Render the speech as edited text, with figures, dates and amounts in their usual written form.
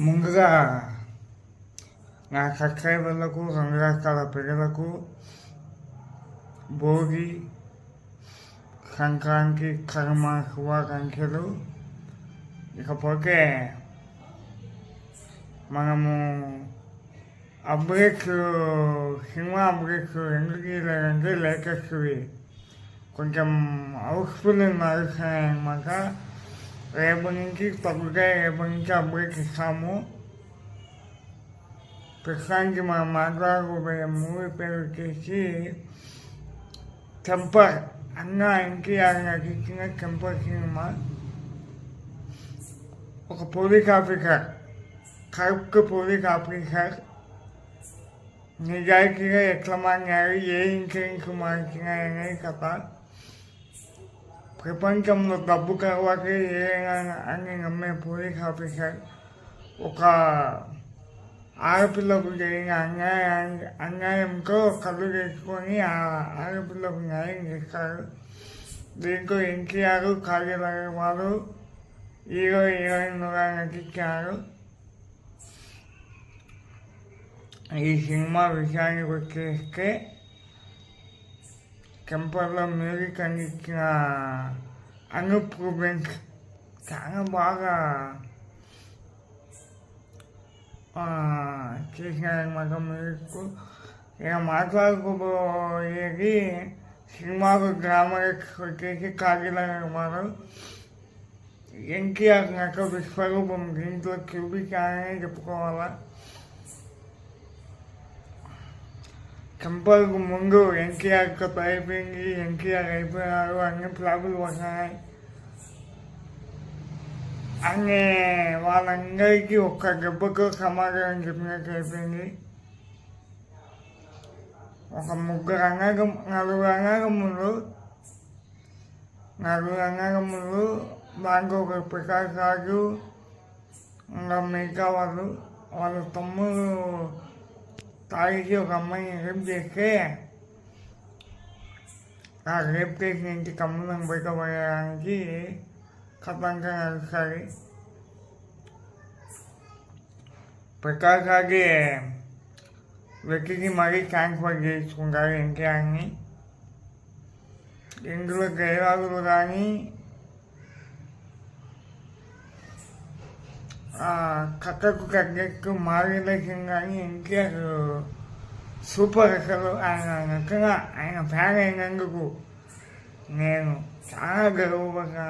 ముందుగా నా సబ్స్క్రైబర్లకు 2 రాష్ట్రాల ప్రజలకు భోగి సంక్రాంతి కర్మ శుభాకాంక్షలు. ఇకపోతే మనము అప్డేట్స్, సినిమా అప్డేట్స్ ఎందుకు లేదంటే లేటెస్ట్వి కొంచెం హౌస్ఫుల్ నడుస్తున్నాయి అన్నమాట. రేపు నుంచి తగ్గుతాయి, రేపు నుంచి అప్డేట్ ఇస్తాము. ప్రస్తుతానికి మనం మాట్లాడుకోబోయే మూవీ పేరు వచ్చేసి టెంపర్. అన్న ఎన్టీఆర్ నటించిన టెంపర్ సినిమా. ఒక police officer, corrupt police officer నిజాయితీగా ఎట్లా మారినారు, ఏ ఇన్సూరెన్స్ మార్చినాయనే కథ. ప్రపంచంలో డబ్బు తర్వాత ఏదైనా అని నమ్మే పోలీస్ ఆఫీసర్ ఒక ఆడపిల్లకు జరిగిన అన్యాయంతో కళ్ళు తెచ్చుకొని ఆ ఆడపిల్లకు న్యాయం చేస్తారు. దీంతో ఎన్టీఆర్, కాజల్ వారు హీరోయిన్గా నటించారు. ఈ సినిమా విషయానికి వచ్చేస్తే టెంపర్లో మ్యూజిక్ అందించిన అనూప్ రూబెన్స్ చాలా బాగా చేసినారనమాట మ్యూజిక్. ఇక మాట్లాడుకోబోయేది సినిమాకు గ్రామర్స్ వచ్చేసి కాజల్ వారు. ఎన్టీఆర్ నాకు విశ్వరూపం దీంట్లో చూపించాలని చెప్పుకోవాలా. టెంపర్కు ముందు ఎన్టీఆర్ కథ అయిపోయింది, ఎన్టీఆర్ అయిపోయినారు, అన్ని ఫ్లాపులు వస్తున్నాయి అనే వాళ్ళందరికీ ఒక్క దెబ్బతో సమాధానం చెప్పినట్టు అయిపోయింది. ఒక నలుగురు అన్నదమ్ములు దాంట్లో ఒక ప్రకాష్ రాజు, ఇంకా మిగతా వాళ్ళ తమ్ముడు తాగిసి ఒక అమ్మాయిని రేప్ చేస్తే ఆ రేప్ కేసు నుంచి కమ్ములను బయటపడడానికి కథంగా నడుస్తుంది. ప్రకాష్ రాజే వ్యక్తికి మరీ ట్రాన్స్ఫర్ చేసుకుంటారు ఎన్టీఆర్ని. ఇందులో డైలాగులు కానీ కథకు తగ్గట్టు మార్గదర్శనం కానీ ఎన్టీఆర్ సూపర్. అసలు ఆయన ఫ్యాన్ అయినందుకు నేను చాలా గర్వపడ్డా.